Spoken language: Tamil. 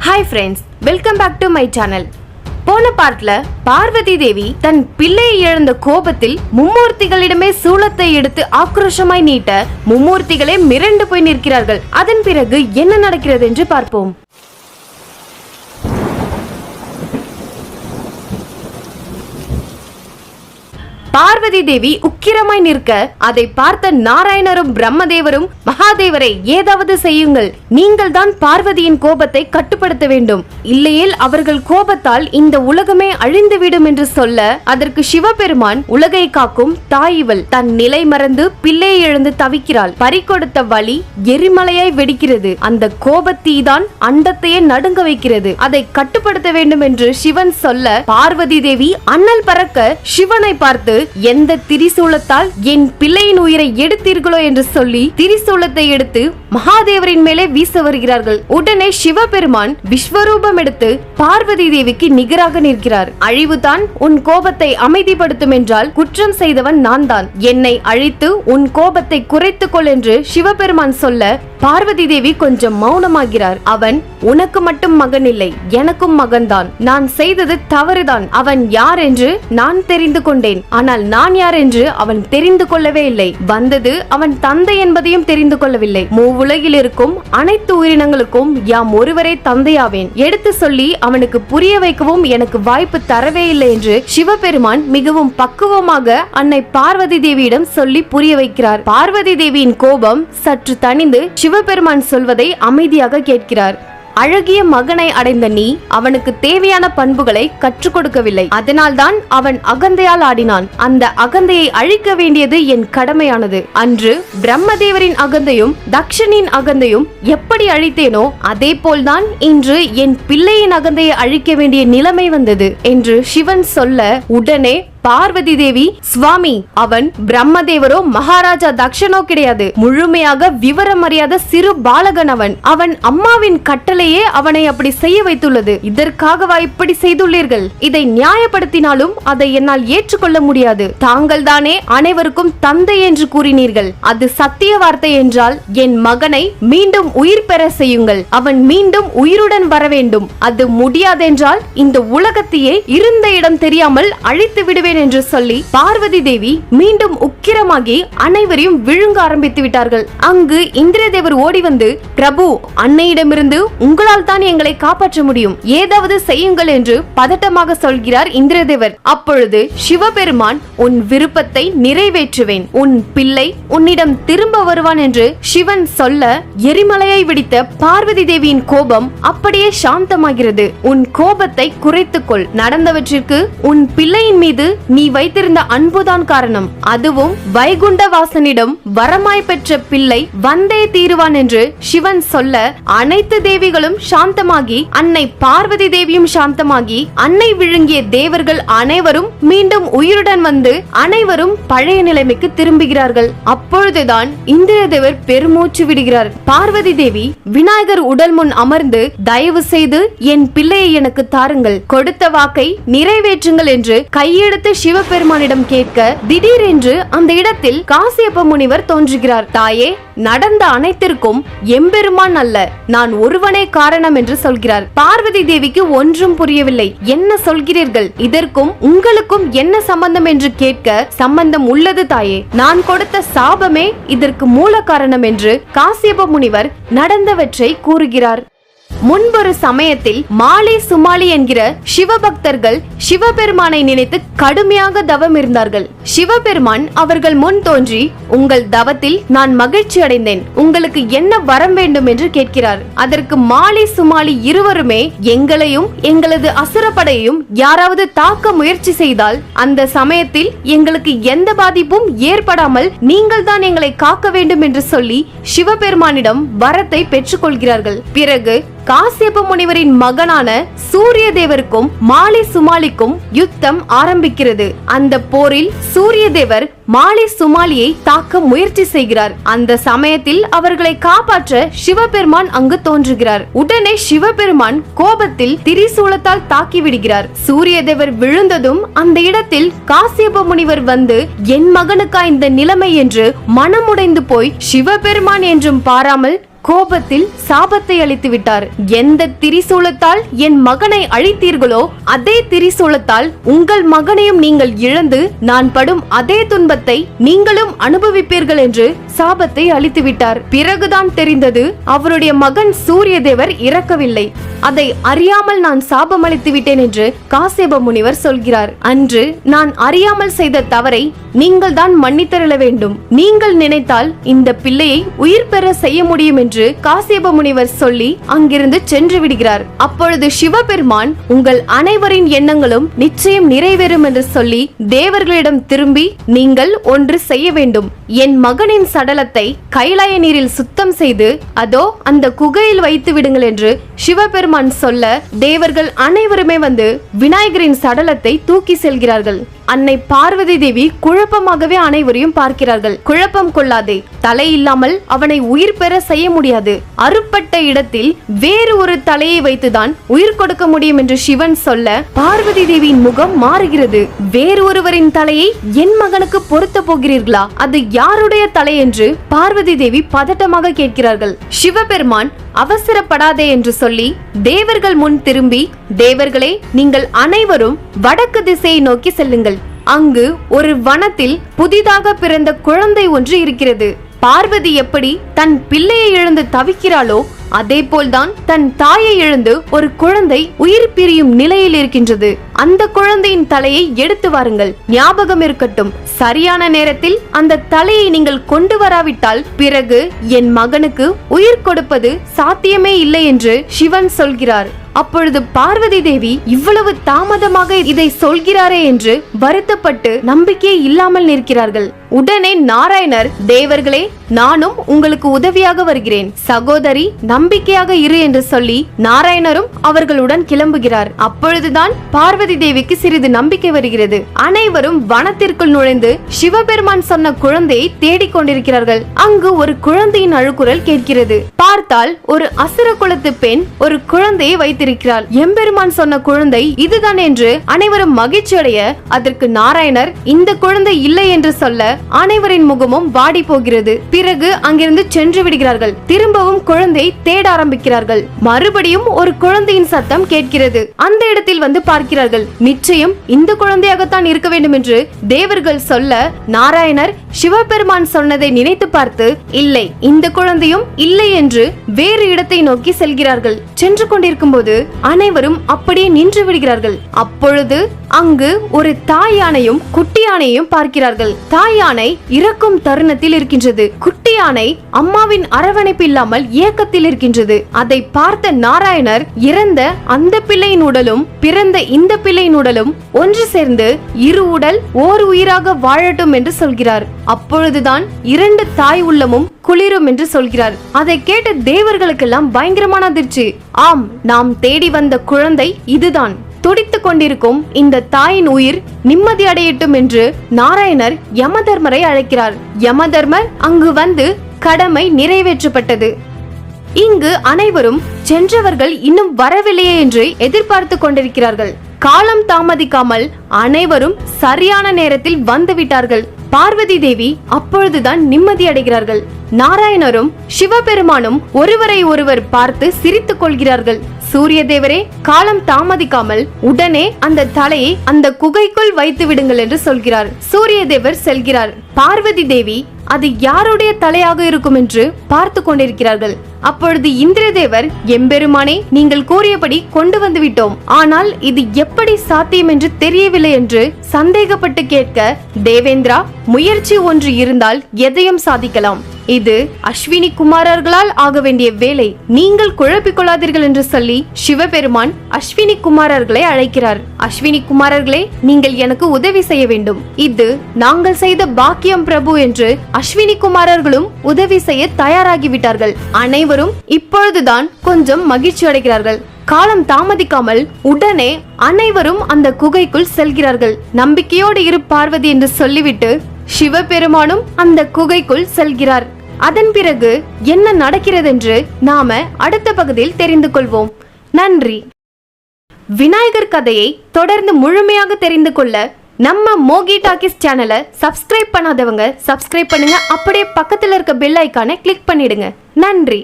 Hi friends, welcome back to my channel. போன பார்ட்ல பார்வதி தேவி தன் பிள்ளையை இழந்த கோபத்தில் மும்மூர்த்திகளிடமே சூலத்தை எடுத்து ஆக்ரோஷமாய் நீட்ட மும்மூர்த்திகளே மிரண்டு போய் நிற்கிறார்கள். அதன் பிறகு என்ன நடக்கிறது என்று பார்ப்போம். பார்வதி தேவி உக்கிரமாய் நிற்க அதை பார்த்த நாராயணரும் பிரம்மதேவரும், மகாதேவரை ஏதாவது செய்யுங்கள், நீங்கள் தான் பார்வதியின் கோபத்தை கட்டுப்படுத்த வேண்டும், இல்லையேல் அவர்கள் கோபத்தால் இந்த உலகமே அழிந்துவிடும் என்று சொல்ல, அதற்கு சிவபெருமான், உலகை காக்கும் தாயிவள் தன் நிலை மறந்து பிள்ளையை இழந்து தவிக்கிறாள், பறிகொடுத்த வலி எரிமலையாய் வெடிக்கிறது, அந்த கோபத்தீதான் அண்டத்தையே நடுங்க வைக்கிறது, அதை கட்டுப்படுத்த வேண்டும் என்று சிவன் சொல்ல, பார்வதி தேவி அண்ணல் பறக்க சிவனை பார்த்து, எந்த திரிசூலத்தால் என் பிள்ளையின் உயிரை எடுத்தீர்களோ என்று சொல்லி திரிசூலத்தை எடுத்து மகாதேவரின் மேலே வீச வருகிறார்கள். உடனே சிவபெருமான் விஸ்வரூபம் எடுத்து பார்வதி தேவிக்கு நிகராக நிற்கிறார். அழிவுதான் உன் கோபத்தை அமைதிப்படுத்தும் என்றால் குற்றம் செய்தவன் நான் தான், என்னை அழித்து உன் கோபத்தை குறைத்துக் கொள் என்று சிவபெருமான் சொல்ல, பார்வதி தேவி கொஞ்சம் மௌனமாகிறார். அவன் உனக்கு மட்டும் மகன் இல்லை, எனக்கும் மகன்தான், நான் செய்தது தவறுதான், அவன் யார் என்று நான் தெரிந்து கொண்டேன், ஆனால் நான் யார் என்று அவன் தெரிந்து கொள்ளவே இல்லை, வந்தது அவன் தந்தை என்பதையும் தெரிந்து கொள்ளவில்லை, மூவுலகில் இருக்கும் அனைத்து உயிரினங்களுக்கும் யாம் ஒருவரே தந்தையாவேன் எடுத்து சொல்லி அவனுக்கு புரிய வைக்கவும் எனக்கு வாய்ப்பு தரவே இல்லை என்று சிவபெருமான் மிகவும் பக்குவமாக அன்னை பார்வதி தேவியிடம் சொல்லி புரிய வைக்கிறார். பார்வதி தேவியின் கோபம் சற்று தணிந்து சிவபெருமான் சொல்வதை அமைதியாக கேட்கிறார். அழகிய மகனை அடைந்த நீ அவனுக்கு தேவையான பண்புகளை கற்றுக் கொடுக்கவில்லை, அதனால்தான் அவன் அகந்தையால் ஆடினான், அந்த அகந்தையை அழிக்க வேண்டியது என் கடமையானது. அன்று பிரம்மதேவரின் அகந்தையும் தக்ஷனின் அகந்தையும் எப்படி அழித்தேனோ அதே போல்தான் இன்று என் பிள்ளையின் அகந்தையை அழிக்க வேண்டிய நிலைமை வந்தது என்று சிவன் சொல்ல, உடனே பார்வதி தேவி, சுவாமி, அவன் பிரம்மதேவரோ மகாராஜா தக்ஷனோ கிடையாது, முழுமையாக விவரம் அறியாத சிறு பாலகன் அவன், அவன் அம்மாவின் கட்டளையே அவனை அப்படி செய்ய வைத்துள்ளது, இதற்காகவா இப்படி செய்துள்ளீர்கள், இதை நியாயப்படுத்தினாலும் அதை என்னால் ஏற்றுக்கொள்ள முடியாது, தாங்கள் தானே அனைவருக்கும் தந்தை என்று கூறினீர்கள், அது சத்திய வார்த்தை என்றால் என் மகனை மீண்டும் உயிர் பெற செய்யுங்கள், அவன் மீண்டும் உயிருடன் வர வேண்டும், அது முடியாதென்றால் இந்த உலகத்தையே இருந்த இடம் தெரியாமல் அழித்து விடுவேன் என்று சொல்லி பார்வதி தேவி மீண்டும் உக்கிரமாகி அனைவரையும் விழுங்க ஆரம்பித்து விட்டார்கள். அங்கு இந்திரதேவர் ஓடி வந்து, பிரபு, அன்னையிடமிருந்து உங்களால் தான் எங்களை காப்பாற்ற முடியும், ஏதாவது செய்யுங்கள் என்று பதட்டமாக சொல்கிறார் இந்திரதேவர். அப்பொழுது சிவபெருமான், உன் விருப்பத்தை நிறைவேற்றுவேன், உன் பிள்ளை உன்னிடம் திரும்ப வருவான் என்று சிவன் சொல்ல, எரிமலையை வெடித்த பார்வதி தேவியின் கோபம் அப்படியே சாந்தமாகிறது. உன் கோபத்தை குறைத்துக்கொள், நடந்தவற்றிற்கு உன் பிள்ளையின் மீது நீ வைத்திருந்த அன்புதான் காரணம், அதுவும் வைகுண்டவாசனிடம் வரமாய் பெற்ற பிள்ளை வந்தே தீருவான் என்று சிவன் சொல்ல, அனைத்து தேவிகளும் சாந்தமாகி அன்னை பார்வதி தேவியும் சாந்தமாகி அன்னை விழுங்கிய தேவர்கள் அனைவரும் மீண்டும் உயிருடன் வந்து அனைவரும் பழைய நிலைமைக்கு திரும்புகிறார்கள். அப்பொழுதுதான் இந்திரதேவர் பெருமூச்சு விடுகிறார். பார்வதி தேவி விநாயகர் உடல் முன் அமர்ந்து, தயவு செய்து என் பிள்ளையை எனக்கு தாருங்கள், கொடுத்த வாக்கை நிறைவேற்றுங்கள் என்று கையெடுத்து சிவபெருமானிடம் கேட்க, திடீரென்று அந்த இடத்தில் காசியப்ப முனிவர் தோன்றுகிறார். தாயே, நடந்த அனைத்திற்கும் எம்பெருமான் அல்ல, நான் ஒருவனே காரணம் என்று சொல்கிறார். பார்வதி தேவிக்கு ஒன்றும் புரியவில்லை. என்ன சொல்கிறீர்கள், இதற்கும் உங்களுக்கும் என்ன சம்பந்தம் என்று கேட்க, சம்பந்தம் உள்ளது தாயே, நான் கொடுத்த சாபமே இதற்கு மூல காரணம் என்று காசியப்ப முனிவர் நடந்தவற்றை கூறுகிறார். முன்பொரு சமயத்தில் மாலி சுமாலி என்கிற சிவபக்தர்கள் சிவபெருமானை நினைத்து கடுமையாக தவம் இருந்தார்கள். சிவபெருமான் அவர்கள் முன் தோன்றி, உங்கள் தவத்தில் நான் மகிழ்ச்சி அடைந்தேன், உங்களுக்கு என்ன வரம் வேண்டும் என்று கேட்கிறார். அதற்கு மாலி சுமாலி இருவருமே, எங்களையும் எங்களது அசுரப்படையையும் யாராவது தாக்க முயற்சி செய்தால் அந்த சமயத்தில் எங்களுக்கு எந்த பாதிப்பும் ஏற்படாமல் நீங்கள் தான் எங்களை காக்க வேண்டும் என்று சொல்லி சிவபெருமானிடம் வரத்தை பெற்றுக் கொள்கிறார்கள். பிறகு காசியப்ப முனிவரின் மகனான சூரிய தேவருக்கும் மாலி சுமாலிக்கும் யுத்தம் ஆரம்பிக்கிறது. அந்த போரில் சூரிய தேவர் மாலி சுமாலியை தாக்க முயற்சி செய்கிறார். அந்த சமயத்தில் அவர்களை காப்பாற்ற சிவபெருமான் அங்கு தோன்றுகிறார். உடனே சிவபெருமான் கோபத்தில் திரிசூலத்தால் தாக்கி விடுகிறார். சூரியதேவர் விழுந்ததும் அந்த இடத்தில் காசியப்ப முனிவர் வந்து, என் மகனுக்கா இந்த நிலைமை என்று மனமுடைந்து போய் சிவபெருமான் என்றும் பாராமல் கோபத்தில் சாபத்தை அளித்து விட்டார். எந்த திரிசூலத்தால் என் மகனை அழித்தீர்களோ அதே திரிசூலத்தால் உங்கள் மகனையும் நீங்கள் இழந்து நான் படும் அதே துன்பத்தை நீங்களும் அனுபவிப்பீர்கள் என்று சாபத்தை அளித்து விட்டார். பிறகுதான் தெரிந்தது அவருடைய மகன் சூரியதேவர் இறக்கவில்லை. அதை அறியாமல் நான் சாபம் அளித்து விட்டேன் என்று காசியப முனிவர் சொல்கிறார். அன்று நான் அறியாமல் செய்த தவறை நீங்கள் தான் மன்னித்தருள வேண்டும். நீங்கள் நினைத்தால் இந்த பிள்ளையை உயிர் பெற செய்ய முடியும் என்று காசியப முனிவர் சொல்லி அங்கிருந்து சென்று விடுகிறார். அப்பொழுது சிவபெருமான் உங்கள் அனைவரின் எண்ணங்களும் நிச்சயம் நிறைவேறும் என்று சொல்லி தேவர்களிடம் திரும்பி நீங்கள் ஒன்று செய்ய வேண்டும். என் மகனின் சடலத்தை கைலாய நீரில் சுத்தம் செய்து அதோ அந்த குகையில் வைத்து விடுங்கள் என்று சிவபெருமான் சொல்ல தேவர்கள் அனைவருமே வந்து விநாயகரின் சடலத்தை தூக்கி செல்கிறார்கள். அன்னை பார்வதி தேவி குழப்பமாகவே அனைவரையும் பார்க்கிறார்கள். குழப்பம் கொள்ளாதே, தலை இல்லாமல் அவனை உயிர் பெற செய்ய முடியாது. அறுப்பட்ட இடத்தில் வேறு ஒரு தலையை வைத்துதான் உயிர் கொடுக்க முடியும் என்று சிவன் சொல்ல பார்வதி தேவியின் முகம் மாறுகிறது. வேறு ஒருவரின் தலையை என் மகனுக்கு பொருத்த போகிறீர்களா? அது யாருடைய தலை என்று பார்வதி தேவி பதட்டமாக கேட்கிறார்கள். சிவபெருமான் அவசரப்படாதே என்று சொல்லி தேவர்கள் முன் திரும்பி, தேவர்களே நீங்கள் அனைவரும் வடக்கு திசையை நோக்கி செல்லுங்கள். அங்கு ஒரு வனத்தில் புதிதாக பிறந்த குழந்தை ஒன்று இருக்கிறது. பார்வதி எப்படி தன் பிள்ளையை இழந்து தவிக்கிறாளோ அதே போல்தான் தன் தாயை இழந்து ஒரு குழந்தை உயிர் பிரியும் நிலையில் இருக்கின்றது. அந்த குழந்தையின் தலையை எடுத்து வாருங்கள். ஞாபகம் இருக்கட்டும், சரியான நேரத்தில் அந்த தலையை நீங்கள் கொண்டு வராவிட்டால் பிறகு என் மகனுக்கு உயிர் கொடுப்பது சாத்தியமே இல்லை என்று சிவன் சொல்கிறார். அப்பொழுது பார்வதி தேவி இவ்வளவு தாமதமாக இதை சொல்கிறாரே என்று வருத்தப்பட்டு நம்பிக்கை இல்லாமல் நிற்கிறார்கள். உடனே நாராயணர், தேவர்களே நானும் உங்களுக்கு உதவியாக வருகிறேன், சகோதரி நம்பிக்கையாக இரு என்று சொல்லி நாராயணரும் அவர்களுடன் கிளம்புகிறார். அப்பொழுதுதான் பார்வதி தேவிக்கு சிறிது நம்பிக்கை வருகிறது. அனைவரும் வனத்திற்குள் நுழைந்து சிவபெருமான் சொன்ன குழந்தையை தேடிக் கொண்டிருக்கிறார்கள். அங்கு ஒரு குழந்தையின் அழுகுரல் கேட்கிறது. பார்த்தால் ஒரு அசுர குலத்து பெண் ஒரு குழந்தையை வைத்திருக்கிறாள். எம்பெருமான் சொன்ன குழந்தை இதுதான் என்று அனைவரும் மகிழ்ச்சி அடைய, அதற்கு நாராயணர் இந்த குழந்தை இல்லை என்று சொல்ல அனைவரின் முகமும் வாடி போகிறது. பிறகு அங்கிருந்து சென்று விடுகிறார்கள். திரும்பவும் குழந்தையை தேட ஆரம்பிக்கிறார்கள். மறுபடியும் ஒரு குழந்தையின் சத்தம் கேட்கிறது. அந்த இடத்தில் வந்து பார்க்கிறார்கள். நிச்சயம் இந்த குழந்தையாகத்தான் இருக்க வேண்டும் என்று தேவர்கள் சொல்ல நாராயணர் சிவபெருமான் சொன்னதை நினைத்து பார்த்து, இல்லை இந்த குழந்தையும் இல்லை என்று வேறு இடத்தை நோக்கி செல்கிறார்கள். சென்று கொண்டிருக்கும் போது அனைவரும் அப்படியே நின்று விடுகிறார்கள். அப்பொழுது அங்கு ஒரு தாய் யானையும் குட்டி யானையும் பார்க்கிறார்கள். தாய் யானை இறக்கும் தருணத்தில் இருக்கின்றது. குட்டி யானை அம்மாவின் அரவணைப்பு இல்லாமல் ஏக்கத்தில் இருக்கின்றது. அதை பார்த்த நாராயணர் இறந்த அந்த பிள்ளையின் உடலும் பிறந்த இந்த பிள்ளையின் உடலும் ஒன்று சேர்ந்து இரு உடல் ஓர் உயிராக வாழட்டும் என்று சொல்கிறார். அப்பொழுதுதான் இரண்டு தாய் உள்ளமும் குளிரும் என்று சொல்கிறார். அதை கேட்ட தேவர்களுக்கெல்லாம் பயங்கரமான அதிர்ச்சி. ஆம், நாம் தேடி வந்த குழந்தை இதுதான். துடித்துக் கொண்டிருக்கும் இந்த தாயின் உயிர் நிம்மதி அடையட்டும் என்று நாராயணர் யமதர்மரை அழைக்கிறார். யமதர்மர் அங்கு வந்து கடமை நிறைவேற்றப்பட்டது. இங்கு அனைவரும் சென்றவர்கள் இன்னும் வரவில்லையே என்று எதிர்பார்த்து கொண்டிருக்கிறார்கள். காலம் தாமதிக்காமல் அனைவரும் சரியான நேரத்தில் வந்துவிட்டார்கள். பார்வதி தேவி அப்பொழுதுதான் நிம்மதி அடைகிறார்கள். நாராயணரும் சிவபெருமானும் ஒருவரை ஒருவர் பார்த்து சிரித்துக் கொள்கிறார்கள். சூரிய தேவரே, காலம் தாமதிக்காமல் உடனே அந்த தலையை அந்த குகைக்குள் வைத்து விடுங்கள் என்று சொல்கிறார். சூரிய தேவர் செல்கிறார். பார்வதி தேவி அது யாருடைய தலையாக இருக்கும் என்று பார்த்து கொண்டிருக்கிறார்கள். அப்பொழுது இந்திரதேவர், எம்பெருமானே நீங்கள் கூறியபடி கொண்டு வந்து விட்டோம், ஆனால் இது எப்படி சாத்தியம் என்று தெரியவில்லை என்று சந்தேகப்பட்டு கேட்க, தேவேந்திரா முயற்சி ஒன்று இருந்தால் எதையும் சாதிக்கலாம். இது அஸ்வினி குமாரர்களால் ஆக வேண்டிய வேலை, நீங்கள் குழப்பிக் கொள்ளாதீர்கள் என்று சொல்லி சிவபெருமான் அஸ்வினி குமாரர்களை அழைக்கிறார். அஸ்வினி குமாரர்களே, நீங்கள் எனக்கு உதவி செய்ய வேண்டும், இது நாங்கள் செய்த பாக்கியம் பிரபு என்று அஸ்வினி குமாரர்களும் உதவி செய்ய தயாராகிவிட்டார்கள். அனைவரும் இப்பொழுதுதான் கொஞ்சம் மகிழ்ச்சி அடைகிறார்கள். காலம் தாமதிக்காமல் உடனே அனைவரும் அந்த குகைக்குள் செல்கிறார்கள். நம்பிக்கையோடு இரு பார்வதி என்று சொல்லிவிட்டு சிவபெருமானும் அந்த குகைக்குள் செல்கிறார். அதன் பிறகு என்ன நடக்கிறது என்று நாம அடுத்த பகுதியில் தெரிந்து கொள்வோம். நன்றி. விநாயகர் கதையை தொடர்ந்து முழுமையாக தெரிந்து கொள்ள நம்ம மோகி டாக்கிஸ் சேனலை சப்ஸ்கிரைப் பண்ணாதவங்க சப்ஸ்கிரைப் பண்ணுங்க, அப்படியே பக்கத்துல இருக்க பெல் ஐகானை கிளிக் பண்ணிடுங்க. நன்றி.